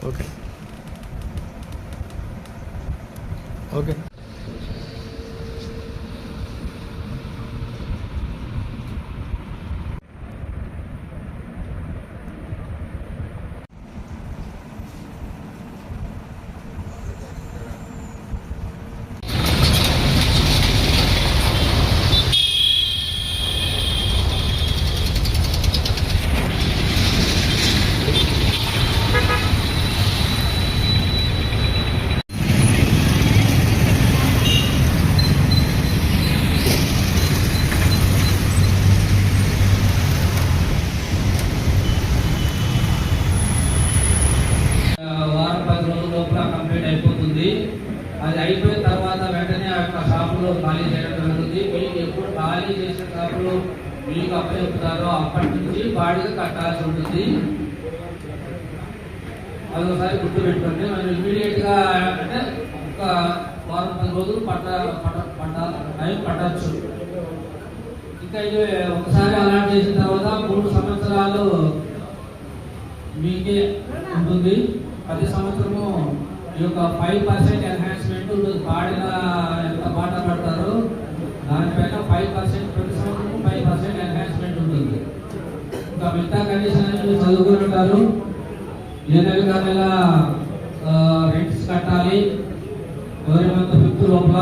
Okay okay అది అయిపోయిన తర్వాత వెంటనే ఆ యొక్క షాపులో ఖాళీ చేయడం జరుగుతుంది. మీకు ఎప్పుడు ఖాళీ చేసిన షాపులో మీకు అప్పచెప్తారో అప్పటి నుంచి బాడీగా కట్టాల్సి ఉంటుంది. అదొకసారి గుర్తు పెట్టుకోండి. మనం ఇమీడియట్ గా అంటే ఒక వారం 10 రోజులు టైం పట్టచ్చు. ఇంకా ఇది ఒకసారి అలాట్ చేసిన తర్వాత 3 సంవత్సరాలు మీకే ఉంటుంది. ప్రతి సంవత్సరము ఈ యొక్క 5% ఎన్హాన్స్మెంట్ బాడీగా ఎంత బాట పడతారో దానిపైన 5% ప్రతి సంవత్సరం 5% ఎన్హాన్స్మెంట్ ఉంటుంది. ఇంకా మిగతా కండిషన్ మీరు చదువుకుని ఉంటారు. ఏ నెల రెంట్స్ కట్టాలి. ఎవరి మంత్ 5th లోపల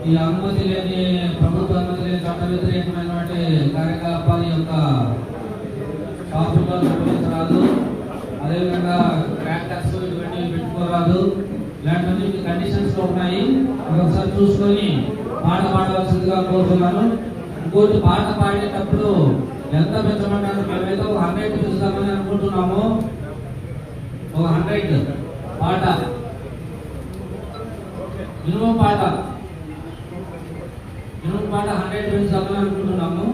ఈ అనుమతి లేని ప్రభుత్వ అనుమతి లేని చట్ట వ్యతిరేకమైనటువంటి కార్యకలాపాల యొక్క షాపుల్లో నిర్వహించరాదు. అదేవిధంగా ట్రాక్టర్స్ ఇవన్నీ పెట్టుకోరాదు. ఇలాంటివన్నీ కండిషన్స్ లో ఉన్నాయి. ఒకసారి చూసుకొని పాట పాడవలసిందిగా కోరుతున్నాను. ఇంకోటి పాట పాడేటప్పుడు ఎంత పెంచమంటారు? మేమైతే 100 పెంచుతామని అనుకుంటున్నాము. 100 పాట మినిమం పాట 100 పెంచుతామని అనుకుంటున్నాము.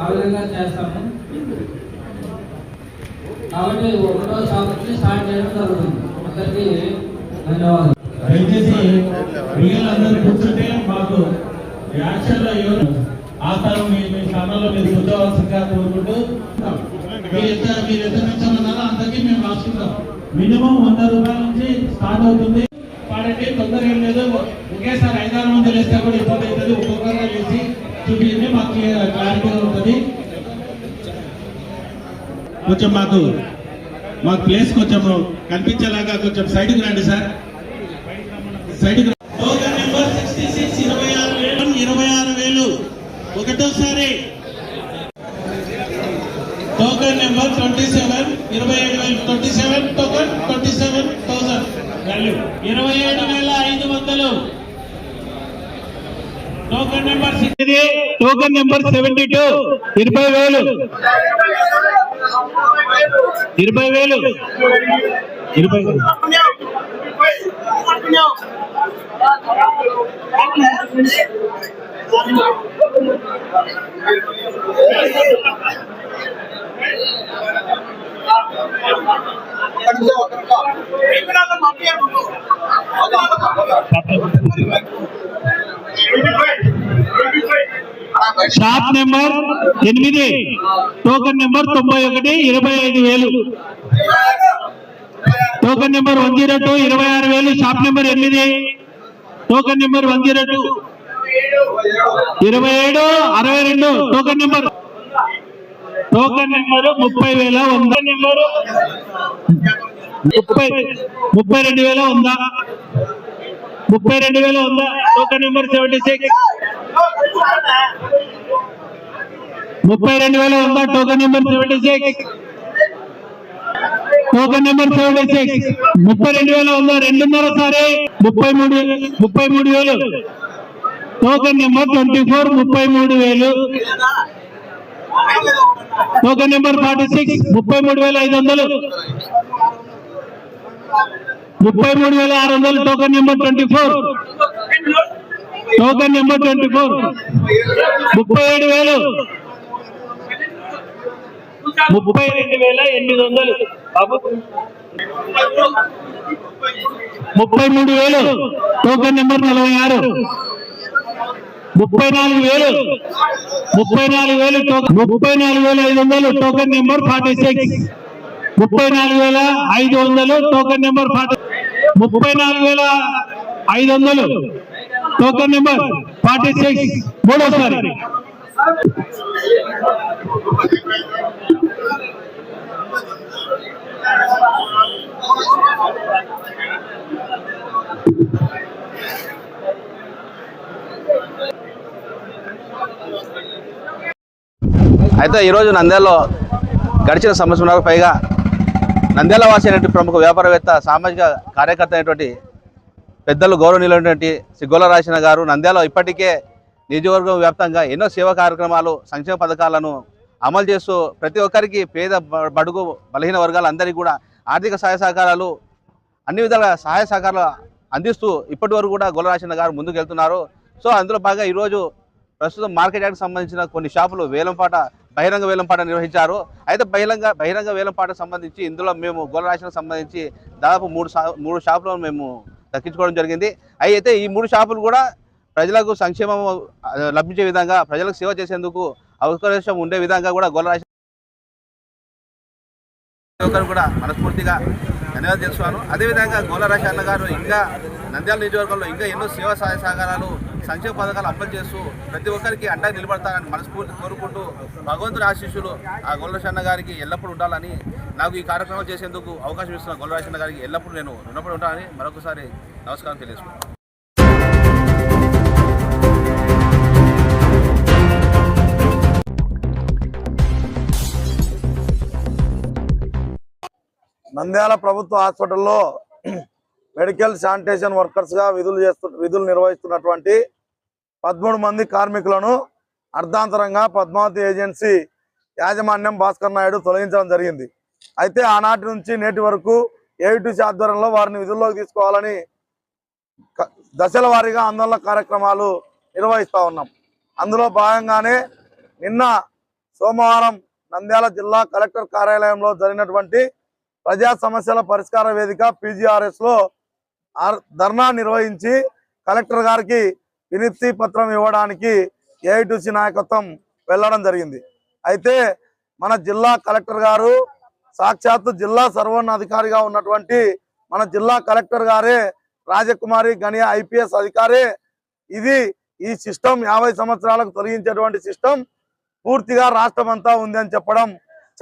ఆ విధంగా చేస్తాము. కాబట్టి 1వ షాప్ నుంచి స్టార్ట్ చేయడం జరుగుతుంది. అందరికీ ధన్యవాదాలు. దయచేసి అందరూ కూర్చుంటే మాకు యాక్షన్లో ఎవరు ఆస్థానం మీ స్థానంలో మీరు కూర్చోవలసిందిగా కోరుకుంటూ మీరు ఎంత పెంచమన్నారో అంతకీ మేము రాసుకుంటాం. మినిమం 100 రూపాయల నుంచి స్టార్ట్ అవుతుంది. పాడండి, తొందర ఏం లేదు. ఒకేసారి 5-6 మంది లేస్తే కూడా ఇబ్బంది అవుతుంది. ఒక్కొక్కరుగా లేచి చూపించండి, మాకు క్లారిటీగా ఉంటుంది. కొంచెం మాకు ప్లేస్ కొంచెం కనిపించేలాగా కొంచెం సైడ్కి రండి సార్. సైడ్కి టోకెన్ నెంబర్ 66 26,000 ఒకటోసారి. Token number 27 27,000 27 token 27,000 value 27,500. Token number 60 token number 72 20,000 20,000 shop number 8 token number 91 25,000. Token number 102 26,000. Shop number 8 token number 102 27 62. Token number 30,000 ఉందా? నెంబర్ 32,000 ఉందా? 32,000 ఉందా? టోకెన్ నెంబర్ 76 32,000 ఉందా? టోకెన్ నెంబర్ 76 టోకెన్ నెంబర్ 76 32,000 ఉందా? 2.5 సారి 33,000. Token number 24 33,000. Token number 46 33,500 33,600. Token number 24 token number 24 37,000 32,800. 33,000. Token number 46 34,000 34,500. Token number 46 34,500 token number 34,500 token number 46 మూడోసారి. అయితే ఈరోజు నంద్యాలలో గడిచిన సంవత్సరాలకు పైగా నంద్యాల వాసి అయినటువంటి ప్రముఖ వ్యాపారవేత్త సామాజిక కార్యకర్త అయినటువంటి పెద్దలు గౌరవనీయులైనటువంటి సిగ్గోల రాజన్న గారు నంద్యాల ఇప్పటికే నియోజకవర్గం వ్యాప్తంగా ఎన్నో సేవా కార్యక్రమాలు సంక్షేమ పథకాలను అమలు చేస్తూ ప్రతి ఒక్కరికి పేద బడుగు బలహీన వర్గాలందరికీ కూడా ఆర్థిక సహాయ సహకారాలు అన్ని విధాల సహాయ సహకారాలు అందిస్తూ ఇప్పటి వరకు కూడా గోల రాజన్న గారు ముందుకు వెళ్తున్నారు. సో అందులో భాగంగా ఈరోజు ప్రస్తుతం మార్కెట్ యార్డ్కి సంబంధించిన కొన్ని షాపులు బహిరంగ వేలంపాట నిర్వహించారు. అయితే బహిరంగ వేలంపాటకు సంబంధించి ఇందులో మేము గోల రాజన్నకు సంబంధించి దాదాపు మూడు షాపులను మేము దక్కించుకోవడం జరిగింది. అయితే ఈ 3 షాపులు కూడా ప్రజలకు సంక్షేమం లభించే విధంగా, ప్రజలకు సేవ చేసేందుకు అవకాశం ఉండే విధంగా కూడా గోల రాజన్న కూడా మనస్ఫూర్తిగా ధన్యవాదాలు తెలుసుకున్నాను. అదేవిధంగా గోల రాజన్న గారు ఇంకా నంద్యాల నియోజకవర్గంలో ఇంకా ఎన్నో సేవా సహాయ సహకారాలు సంక్షేమ పథకాలు అమలు చేస్తూ ప్రతి ఒక్కరికి అండగా నిలబడతారని మనస్ఫూర్తి కోరుకుంటూ భగవంతుడి ఆశీస్సులు ఆ గోల రాజన్న గారికి ఎల్లప్పుడూ ఉండాలని, నాకు ఈ కార్యక్రమం చేసేందుకు అవకాశం ఇస్తున్న గోల రాజన్న గారికి ఎల్లప్పుడూ నేను రుణపడి ఉంటానని మరొకసారి నమస్కారం తెలియజేసుకుంటాను. నంద్యాల ప్రభుత్వ హాస్పిటల్లో మెడికల్ శానిటేషన్ వర్కర్స్గా విధులు నిర్వహిస్తున్నటువంటి 13 మంది కార్మికులను అర్ధాంతరంగా పద్మావతి ఏజెన్సీ యాజమాన్యం భాస్కర్ నాయుడు తొలగించడం జరిగింది. అయితే ఆనాటి నుంచి నేటి వరకు ఏఐటీసీ ఆధ్వర్యంలో వారిని విధుల్లోకి తీసుకోవాలని దశల వారీగా ఆందోళన కార్యక్రమాలు నిర్వహిస్తూ ఉన్నాం. అందులో భాగంగానే నిన్న సోమవారం నంద్యాల జిల్లా కలెక్టర్ కార్యాలయంలో జరిగినటువంటి ప్రజా సమస్యల పరిష్కార వేదిక PGRS లో ధర్నా నిర్వహించి కలెక్టర్ గారికి వినతి పత్రం ఇవ్వడానికి ఏఐటీసీ నాయకత్వం వెళ్ళడం జరిగింది. అయితే మన జిల్లా కలెక్టర్ గారు సాక్షాత్తు జిల్లా సర్వోన్నతాధికారిగా ఉన్నటువంటి మన జిల్లా కలెక్టర్ గారే రాజకుమారి గనియా IPS అధికారే ఈ సిస్టమ్ 50 సంవత్సరాలకు తొలగించేటువంటి సిస్టమ్ పూర్తిగా రాష్ట్రం అంతా ఉంది అని చెప్పడం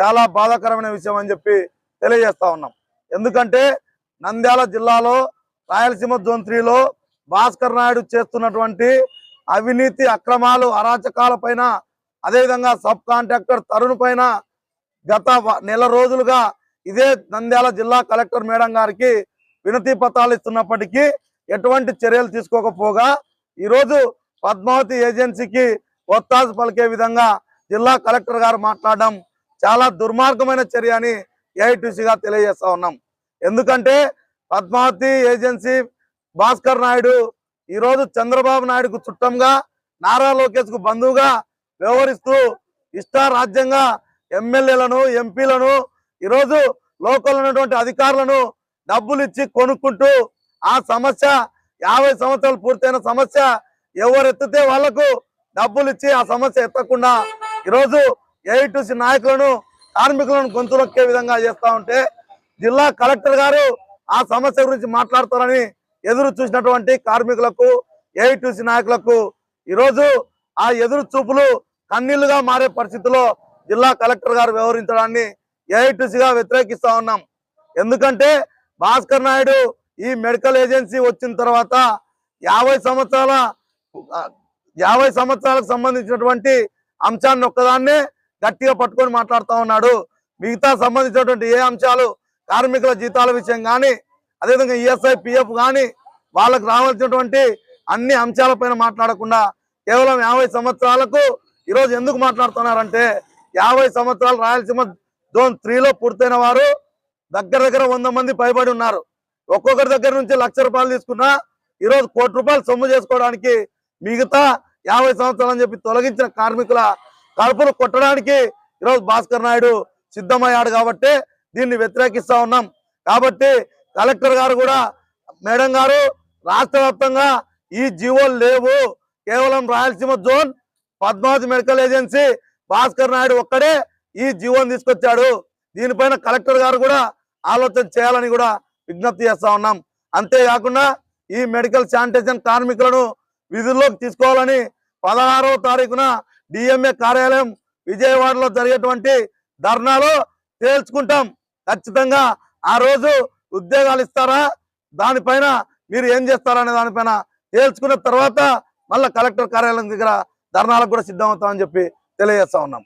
చాలా బాధాకరమైన విషయం అని చెప్పి తెలియజేస్తా ఉన్నాం. ఎందుకంటే నంద్యాల జిల్లాలో రాయలసీమ జోన్ 3లో భాస్కర్ నాయుడు చేస్తున్నటువంటి అవినీతి అక్రమాలు అరాచకాల పైన, అదేవిధంగా సబ్ కాంట్రాక్టర్ తరుణ్ పైన గత నెల రోజులుగా ఇదే నంద్యాల జిల్లా కలెక్టర్ మేడం గారికి వినతి పత్రాలు ఇస్తున్నప్పటికీ ఎటువంటి చర్యలు తీసుకోకపోగా ఈరోజు పద్మావతి ఏజెన్సీకి ఒత్తాసు పలికే విధంగా జిల్లా కలెక్టర్ గారు మాట్లాడడం చాలా దుర్మార్గమైన చర్య అని ఏఐటీసీగా తెలియజేస్తా ఉన్నాం. ఎందుకంటే పద్మావతి ఏజెన్సీ భాస్కర్ నాయుడు ఈరోజు చంద్రబాబు నాయుడుకు చుట్టంగా, నారా లోకేష్ కు బంధువుగా వ్యవహరిస్తూ ఇష్టారాజ్యంగా ఎమ్మెల్యేలను ఎంపీలను ఈరోజు లోకల్ ఉన్నటువంటి అధికారులను డబ్బులు ఇచ్చి కొనుక్కుంటూ ఆ సమస్య 50 సంవత్సరాలు పూర్తయిన సమస్య ఎవరెత్తితే వాళ్లకు డబ్బులు ఇచ్చి ఆ సమస్య ఎత్తకుండా ఈరోజు ఏఐటీసీ నాయకులను కార్మికులను గొంతునొక్కే విధంగా చేస్తా ఉంటే జిల్లా కలెక్టర్ గారు ఆ సమస్య గురించి మాట్లాడతారని ఎదురు చూసినటువంటి కార్మికులకు ఏఐటీసీ నాయకులకు ఈరోజు ఆ ఎదురు చూపులు కన్నీళ్లుగా మారే పరిస్థితిలో జిల్లా కలెక్టర్ గారు వ్యవహరించడాన్ని ఏఐటీసీగా వ్యతిరేకిస్తా ఉన్నాం. ఎందుకంటే భాస్కర్ నాయుడు ఈ మెడికల్ ఏజెన్సీ వచ్చిన తర్వాత 50 సంవత్సరాలకు సంబంధించినటువంటి అంశాన్ని ఒక్కదాన్నే గట్టిగా పట్టుకొని మాట్లాడుతూ ఉన్నాడు. మిగతా సంబంధించినటువంటి ఏ అంశాలు, కార్మికుల జీతాల విషయం కానీ, అదేవిధంగా ESI PF కానీ, వాళ్ళకు రావాల్సినటువంటి అన్ని అంశాలపైన మాట్లాడకుండా కేవలం 50 సంవత్సరాలకు ఈరోజు ఎందుకు మాట్లాడుతున్నారంటే 50 సంవత్సరాలు రాయలసీమ జోన్ 3లో పూర్తయిన వారు దగ్గర 100 మంది పైబడి ఉన్నారు. ఒక్కొక్కరి దగ్గర నుంచి ₹1,00,000 తీసుకున్నా ఈరోజు ₹1,00,00,000 సొమ్ము చేసుకోవడానికి మిగతా 50 సంవత్సరాలు అని చెప్పి తొలగించిన కార్మికుల కడుపులు కొట్టడానికి ఈరోజు భాస్కర్ నాయుడు సిద్ధమయ్యాడు. కాబట్టి దీన్ని వ్యతిరేకిస్తా ఉన్నాం. కాబట్టి కలెక్టర్ గారు కూడా, మేడం గారు, రాష్ట్ర వ్యాప్తంగా ఈ జీవోలు లేవు, కేవలం Rayalaseema zone Padmavathi medical agency Bhaskar Naidu ఒక్కడే ఈ జీవోని తీసుకొచ్చాడు. దీనిపైన కలెక్టర్ గారు కూడా ఆలోచన చేయాలని కూడా విజ్ఞప్తి చేస్తా ఉన్నాం. అంతేకాకుండా ఈ మెడికల్ శానిటేషన్ కార్మికులను విధుల్లోకి తీసుకోవాలని 16వ తారీఖున డిఎంఏ కార్యాలయం విజయవాడలో జరిగేటువంటి ధర్నాలో తేల్చుకుంటాం. ఖచ్చితంగా ఆ రోజు ఉద్యోగాలు ఇస్తారా, దానిపైన మీరు ఏం చేస్తారనే దానిపైన తేల్చుకున్న తర్వాత మళ్ళీ కలెక్టర్ కార్యాలయం దగ్గర ధర్నాలకు కూడా సిద్ధమవుతామని చెప్పి తెలియజేస్తా ఉన్నాం.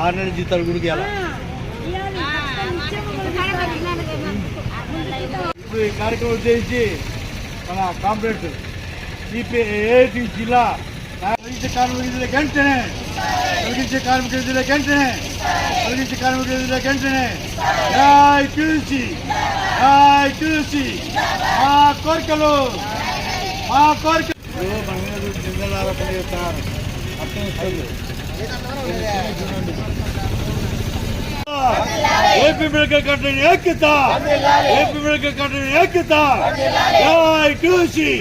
ఆరు నెలల జీతాలు గుడికి ఇప్పుడు ఈ కార్యక్రమం ఉద్దేశించి మన కాంప్లెక్స్ సిపిఐటి జిల్లా కార్మికుల వెంటనే తొలగించే కార్మికుల వెంటనే తొలగించే కార్మికుల వెంటనే చూసి మా కోరికలు మన మీద నిందలు ఆరోపణ చేస్తున్నారు. అర్థం వస్తుంది. ఏపీ మెడికల్ కంట్రీ ఏకత, ఏపీ మెడికల్ కంట్రీ ఏకత. జై చూసి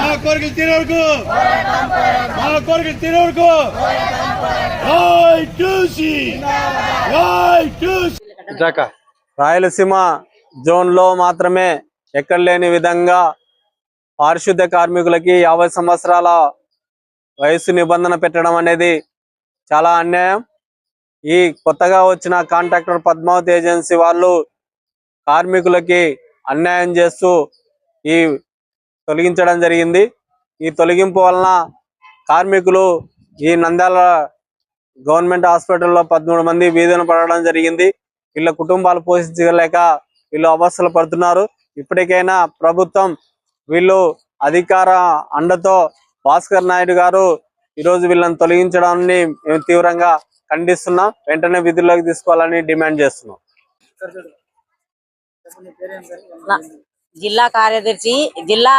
మా కోరికలు తీరే వరకు, మా కోరికలు తీరే వరకు. జై చూసి రాయలసీమ జోన్లో మాత్రమే ఎక్కడ లేని విధంగా పారిశుద్ధ్య కార్మికులకి 50 సంవత్సరాల వయసు నిబంధన పెట్టడం అనేది చాలా అన్యాయం. ఈ కొత్తగా వచ్చిన కాంట్రాక్టర్ పద్మావతి ఏజెన్సీ వాళ్ళు కార్మికులకి అన్యాయం చేస్తూ ఈ తొలగించడం జరిగింది. ఈ తొలగింపు వలన కార్మికులు ఈ నంద్యాల గవర్నమెంట్ హాస్పిటల్లో 13 మంది వీధిన పడడం జరిగింది. వీళ్ళ కుటుంబాలు పోషించలేక వీళ్ళు అవస్థలు పడుతున్నారు. ఇప్పటికైనా ప్రభుత్వం వీళ్ళు అధికార అండతో భాస్కర్ నాయుడు గారు ఈరోజు వీళ్ళని తొలగించడాన్ని మేము తీవ్రంగా ఖండిస్తున్నాం. వెంటనే విధుల్లోకి తీసుకోవాలని డిమాండ్ చేస్తున్నాం. జిల్లా కార్యదర్శి, జిల్లా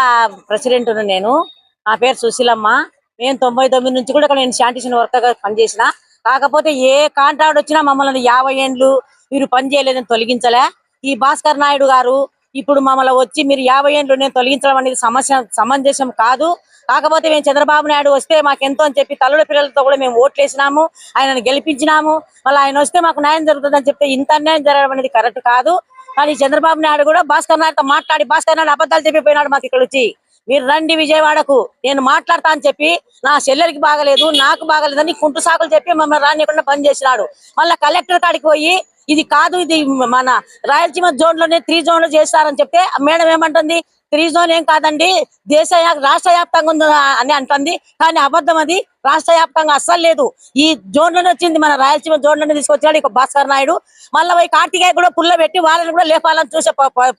ప్రెసిడెంట్ నేను. నా పేరు సుశీలమ్మ. మేము 99 నుంచి కూడా ఇక్కడ నేను శానిటేషన్ వర్కర్ గా పనిచేసిన. కాకపోతే ఏ కాంట్రాక్ట్ వచ్చినా మమ్మల్ని 50 ఏండ్లు మీరు పని చేయలేదని తొలగించలే. ఈ భాస్కర్ నాయుడు గారు ఇప్పుడు మమ్మల్ని వచ్చి మీరు 50 ఏండ్లు నేను తొలగించడం అనేది సమంజసం కాదు. కాకపోతే మేము చంద్రబాబు నాయుడు వస్తే మాకెంతో అని చెప్పి తల్లుల పిల్లలతో కూడా మేము ఓట్లేసినాము, ఆయనను గెలిపించినాము. మళ్ళీ ఆయన వస్తే మాకు న్యాయం జరుగుతుందని చెప్తే ఇంత అన్యాయం జరగడం అనేది కరెక్ట్ కాదు. కానీ చంద్రబాబు నాయుడు కూడా భాస్కర్ నాయుడుతో మాట్లాడి భాస్కర్ నాయుడు అబద్ధాలు చెప్పిపోయినాడు. మాకు ఇక్కడ వచ్చి మీరు రండి విజయవాడకు, నేను మాట్లాడతా అని చెప్పి నా చెల్లెలకి బాగలేదు, నాకు బాగలేదని కుంటు సాకులు చెప్పి మమ్మల్ని రానియకుండా పని చేసినాడు. మళ్ళీ కలెక్టర్ కాడికి పోయి ఇది కాదు, ఇది మన రాయలసీమ జోన్ లోనే 3 జోన్లు చేస్తారని చెప్తే మేడం ఏమంటుంది, 3 జోన్ ఏం కాదండి, రాష్ట్ర వ్యాప్తంగా ఉంది అని అంటుంది. కానీ అబద్ధం, అది రాష్ట్ర వ్యాప్తంగా అస్సలు లేదు. ఈ జోన్ లోనే వచ్చింది, మన రాయలసీమ జోన్ లోనే తీసుకొచ్చాడు ఇక భాస్కర్ నాయుడు. మళ్ళీ పోయి కార్తికేయ కూడా పుల్ల పెట్టి వాళ్ళని కూడా లేపాలని చూసే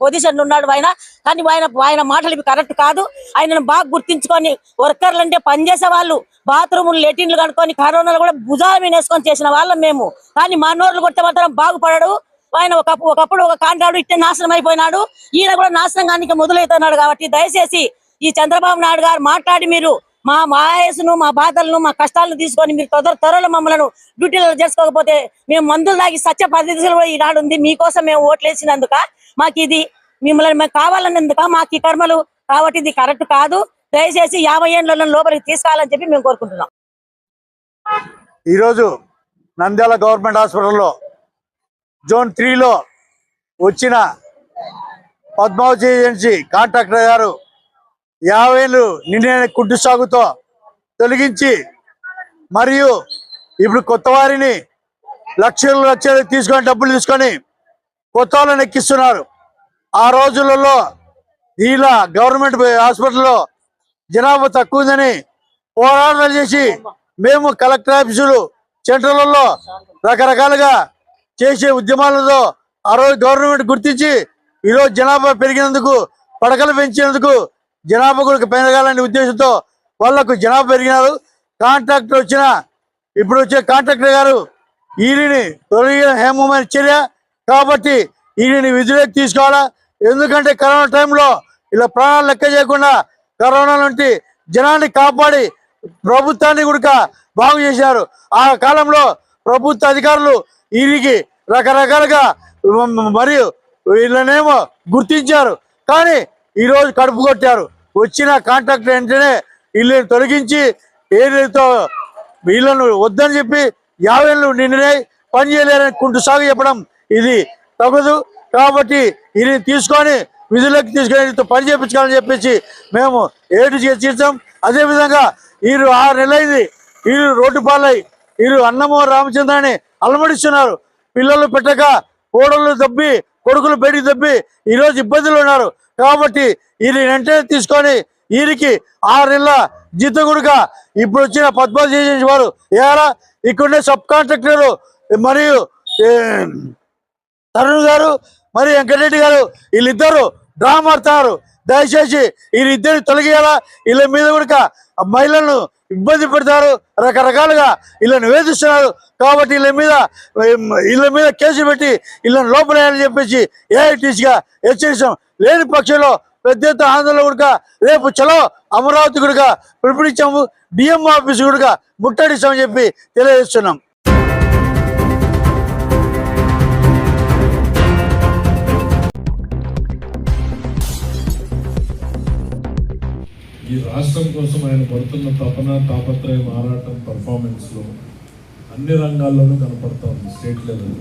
పొజిషన్ ఉన్నాడు ఆయన. కానీ ఆయన మాటలు ఇవి కరెక్ట్ కాదు. ఆయనను బాగా గుర్తించుకొని వర్కర్లు అంటే పనిచేసే వాళ్ళు, బాత్రూములు లెటిన్లు కనుక్కొని కరోనాలు కూడా భుజాల మీద వేసుకొని చేసిన వాళ్ళం మేము. కానీ మా నోర్లు కొట్టే మాత్రం బాగుపడడు ఆయన. ఒకప్పుడు ఒక కాంట్రాక్టర్ ఇట్టే నాశనం అయిపోయినాడు, ఈయన కూడా నాశనం కానీ మొదలవుతున్నాడు. కాబట్టి దయచేసి ఈ చంద్రబాబు నాయుడు గారు మాట్లాడి మీరు మా వయసును, మా బాధలను, మా కష్టాలను తీసుకొని మీరు త్వరలో మమ్మల్ని డ్యూటీలో చేసుకోకపోతే మేము మందులు తాగి సత్య పరిస్థితులు కూడా ఈనాడు ఉంది. మీకోసం మేము ఓట్లేసినందుక, మాకు ఇది మిమ్మల్ని మేము కావాలన్నందుక మాకు ఈ కర్మలు. కాబట్టి ఇది కరెక్ట్ కాదు. దయచేసి 50 ఏండ్ల లోపలికి తీసుకోవాలని చెప్పి మేము కోరుకుంటున్నాం. ఈరోజు నంద్యాల గవర్నమెంట్ హాస్పిటల్లో జోన్ 3లో వచ్చిన పద్మావతి ఏజెన్సీ కాంట్రాక్టర్ గారు 50 ఏళ్ళు నిండిన కుంటు సాగుతో తొలగించి, మరియు ఇప్పుడు కొత్త వారిని లక్షలు తీసుకొని డబ్బులు తీసుకొని కొత్త వాళ్ళని ఎక్కిస్తున్నారు. ఆ రోజులలో ఇలా గవర్నమెంట్ హాస్పిటల్లో జనాభా తక్కువ ఉందని పోరాటాలు చేసి మేము కలెక్టర్ ఆఫీసులు సెంటర్లలో రకరకాలుగా చేసే ఉద్యమాలతో ఆ రోజు గవర్నమెంట్ గుర్తించి ఈరోజు జనాభా పెరిగినందుకు, పడకలు పెంచినందుకు జనాభా కూడా పెరగాలనే ఉద్దేశంతో వాళ్లకు జనాభా పెరిగినారు. కాంట్రాక్టర్ ఇప్పుడు వచ్చే కాంట్రాక్టర్ గారు ఈయనని తొలగిన హేమమైన చర్య. కాబట్టి ఈయనని విధులకు తీసుకోవాలా. ఎందుకంటే కరోనా టైంలో ఇలా ప్రాణాలు లెక్క చేయకుండా కరోనా నుండి జనాన్ని కాపాడి ప్రభుత్వాన్ని కూడా బాగు చేశారు. ఆ కాలంలో ప్రభుత్వ అధికారులు వీరికి రకరకాలుగా మరియు వీళ్ళనేమో గుర్తించారు. కానీ ఈరోజు కడుపు కొట్టారు. వచ్చిన కాంట్రాక్టర్ వెంటనే వీళ్ళని తొలగించి ఏదైతే వీళ్ళను వద్దని చెప్పి 50 ఏళ్ళు నిండినాయి పని చేయలేరని కుంటు సాగు చెప్పడం ఇది తగదు. కాబట్టి ఇది తీసుకొని విధులకు తీసుకొని పని చేయించుకోవాలని చెప్పేసి మేము ఏడు చేర్చాం. అదేవిధంగా వీరు 6 నెలలైంది వీరు రోడ్డు పాలై వీరు అన్నమో రామచంద్రాన్ని అలమడిస్తున్నారు. పిల్లలు పెట్టక కోడళ్ళు దబ్బి కొడుకులు బయటికి దబ్బి ఈరోజు ఇబ్బందులు ఉన్నారు. కాబట్టి వీరి వెంటనే తీసుకొని వీరికి 6 నెలల జీతగుడుగా ఇప్పుడు వచ్చిన పద్మావతి ఏజెన్సీ వారు ఏరా ఇక్కడున్న సబ్ కాంట్రాక్టర్ మరియు తరుణ్ గారు మరియు వెంకటరెడ్డి గారు వీళ్ళిద్దరు డ్రామా ఆడుతున్నారు. దయచేసి వీళ్ళిద్దరిని తొలగియాలా. వీళ్ళ మీద కూడా మహిళలను ఇబ్బంది పెడతారు, రకరకాలుగా వీళ్ళని వేధిస్తున్నారు. కాబట్టి వీళ్ళ మీద కేసు పెట్టి వీళ్ళని లోపలేయాలని చెప్పేసి ఏఐటీసీగా హెచ్చరిస్తాం. లేని పక్షంలో పెద్ద ఎత్తున ఆందోళన కూడా రేపు చలో అమరావతి కూడా పిలుపునిచ్చాము. డిఎం ఆఫీసు కూడా ముట్టడిస్తామని చెప్పి తెలియజేస్తున్నాం. ఈ రాష్ట్రం కోసం ఆయన పడుతున్న తపన తాపత్రయం ఆరాటం పర్ఫార్మెన్స్లో అన్ని రంగాల్లోనూ కనపడతా ఉంది. స్టేట్ లెవెల్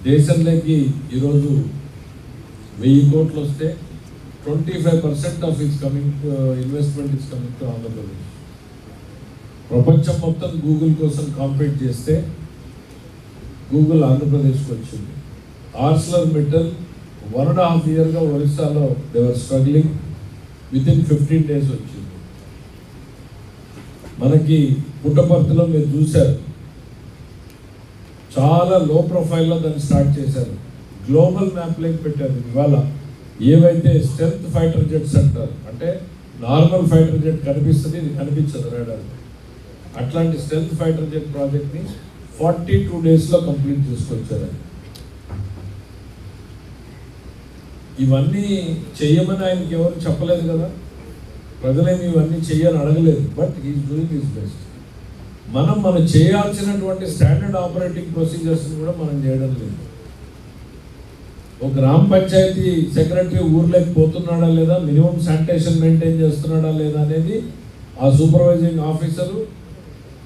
దేశంలోకి ఈరోజు 1000 కోట్లు వస్తే 25% of it's coming investment is coming to Andhra Pradesh. ప్రపంచం మొత్తం గూగుల్ కోసం కాంపీట్ చేస్తే గూగుల్ ఆంధ్రప్రదేశ్కి వచ్చింది. ఆర్సలర్ మెటల్ 1.5 yearగా ఒరిస్సాలో దేవర్ స్ట్రగ్లింగ్, వితిన్ 15 days వచ్చింది. మనకి పుట్టపర్తిలో మీరు చూశారు, చాలా లో ప్రొఫైల్లో దాన్ని స్టార్ట్ చేశారు. గ్లోబల్ మ్యాప్లోకి పెట్టారు. ఇవాళ ఏవైతే స్టెల్త్ ఫైటర్ జెట్స్ అంటారు, అంటే నార్మల్ ఫైటర్ జెట్ కనిపిస్తుంది, ఇది కనిపించదు రాడార్, అట్లాంటి స్టెల్త్ ఫైటర్ జెట్ ప్రాజెక్ట్ని 42 daysలో కంప్లీట్ చేసుకొచ్చారు. ఇవన్నీ చెయ్యమని ఆయనకి ఎవరు చెప్పలేదు కదా, ప్రజలేమి ఇవన్నీ చెయ్యని అడగలేదు. But he is doing his best. మనం చేయాల్సినటువంటి స్టాండర్డ్ ఆపరేటింగ్ ప్రొసీజర్స్ని కూడా మనం చేయడం లేదు. ఒక గ్రామ పంచాయతీ సెక్రటరీ ఊర్లోకి పోతున్నాడా లేదా, మినిమం శానిటేషన్ మెయింటైన్ చేస్తున్నాడా లేదా అనేది ఆ సూపర్వైజింగ్ ఆఫీసరు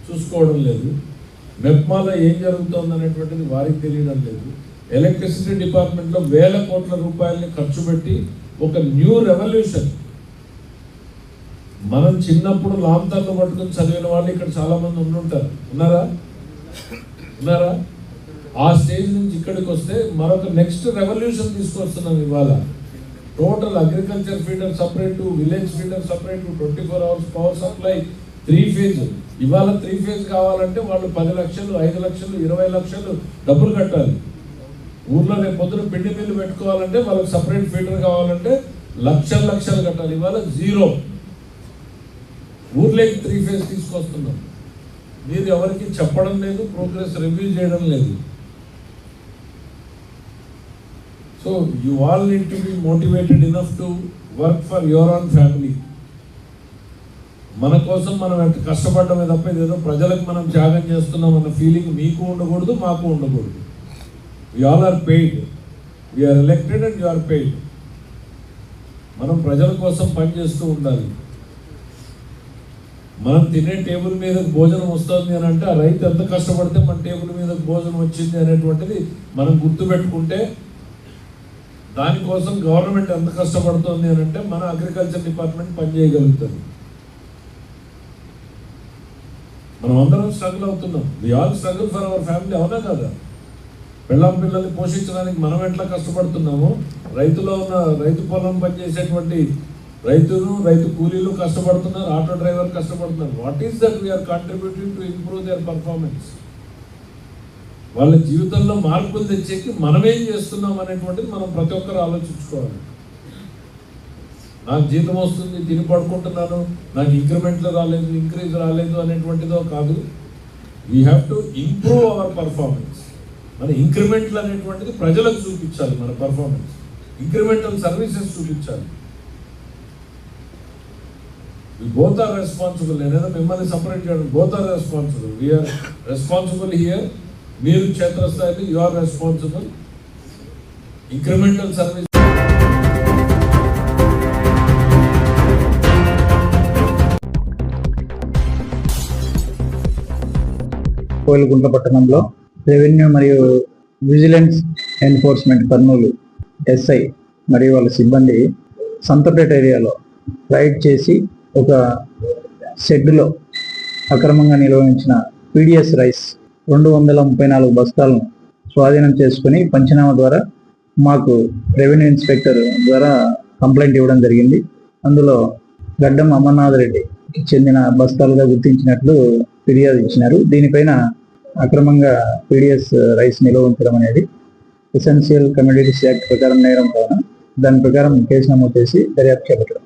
చూసుకోవడం లేదు. మెప్మాలో ఏం జరుగుతుంది అనేటువంటిది వారికి తెలియడం లేదు. ఎలక్ట్రిసిటీ డిపార్ట్మెంట్లో 1000 కోట్ల రూపాయలని ఖర్చు పెట్టి ఒక న్యూ రెవల్యూషన్. మనం చిన్నప్పుడు లాంతర్లు పట్టుకుని చదివిన వాళ్ళు ఇక్కడ చాలా మంది ఉండుంటారు. ఉన్నారా? ఆ స్టేజ్ నుంచి ఇక్కడికి వస్తే మరొక నెక్స్ట్ రెవల్యూషన్ తీసుకొస్తున్నాం. ఇవాళ total agriculture feeder separate, village feeder separate, 24 hours power supply, 3 phase. ఇవాళ 3 phase కావాలంటే వాళ్ళు 10 లక్షలు, 5 లక్షలు, 20 లక్షలు డబ్బులు కట్టాలి. ఊర్లో రేపు పొద్దున పిండి మిల్లు పెట్టుకోవాలంటే వాళ్ళకి సపరేట్ ఫీడర్ కావాలంటే లక్షలు కట్టాలి. ఇవాళ 0. ఊర్లోకి 3 phase తీసుకొస్తున్నాం. మీరు ఎవరికి చెప్పడం లేదు, ప్రోగ్రెస్ రివ్యూ చేయడం లేదు. So you all need to be motivated enough to work for your own family. మన కోసం మనం ఎంత కష్టపడమే తప్ప ఏదో ప్రజలకు మనం త్యాగం చేస్తున్నాం అన్న ఫీలింగ్ మీకు ఉండకూడదు, మాకు ఉండకూడదు. We all are paid. We are elected and you are paid. మనం ప్రజల కోసం పనిచేస్తూ ఉండాలి. మనం తినే టేబుల్ మీద భోజనం వస్తుంది అని అంటే ఆ రైతు ఎంత కష్టపడితే మన టేబుల్ మీద భోజనం వచ్చింది అనేటువంటిది మనం గుర్తుపెట్టుకుంటే, దానికోసం గవర్నమెంట్ ఎంత కష్టపడుతుంది అని అంటే మన అగ్రికల్చర్ డిపార్ట్మెంట్ పనిచేయగలుగుతుంది. మనం అందరం స్ట్రగుల్ అవుతున్నాం. We all struggle for our family. అవునా కదా? పిల్లల్ని పోషించడానికి మనం ఎట్లా కష్టపడుతున్నామో, రైతు పొలం పనిచేసేటువంటి రైతు కూలీలు కష్టపడుతున్నారు, ఆటో డ్రైవర్ కష్టపడుతున్నారు. What is that we are contributing to improve their performance? వాళ్ళ జీవితంలో మార్పులు తెచ్చేకి మనమేం చేస్తున్నాం అనేటువంటిది మనం ప్రతి ఒక్కరు ఆలోచించుకోవాలి. నాకు జీతం వస్తుంది, తిని పడుకుంటున్నాను, నాకు ఇంక్రీజ్ రాలేదు అనేటువంటిదో కాదు. We have to improve our performance. మన ఇంక్రిమెంట్లు అనేటువంటిది ప్రజలకు చూపించాలి. మన పర్ఫార్మెన్స్ ఇంక్రిమెంటల్ సర్వీసెస్ చూపించాలి. Both are responsible. నేనేదో మిమ్మల్ని సపరేట్ చేయడం, both are responsible. We are responsible here. మీరు క్షేత్రస్థాయిలో you are responsible. Incremental service Koilakuntla పట్టణంలో రెవెన్యూ మరియు విజిలెన్స్ ఎన్ఫోర్స్మెంట్ కర్నూలు ఎస్ఐ మరియు వాళ్ళ సిబ్బంది సంతపేట ఏరియాలో రైడ్ చేసి ఒక షెడ్లో అక్రమంగా నిర్వహించిన పీడిఎస్ రైస్ 234 బస్తాలను స్వాధీనం చేసుకుని పంచనామా ద్వారా మాకు రెవెన్యూ ఇన్స్పెక్టర్ ద్వారా కంప్లైంట్ ఇవ్వడం జరిగింది. అందులో గడ్డం అమర్నాథ్ రెడ్డికి చెందిన బస్తాలుగా గుర్తించినట్లు ఫిర్యాదు ఇచ్చినారు. దీనిపైన అక్రమంగా పీడిఎస్ రైస్ నిల్వ ఉంచడం అనేది ఎసెన్షియల్ కమోడిటీస్ యాక్ట్ ప్రకారం నేరం కావున దాని ప్రకారం కేసు నమోదు చేసి దర్యాప్తు చేపట్టడం.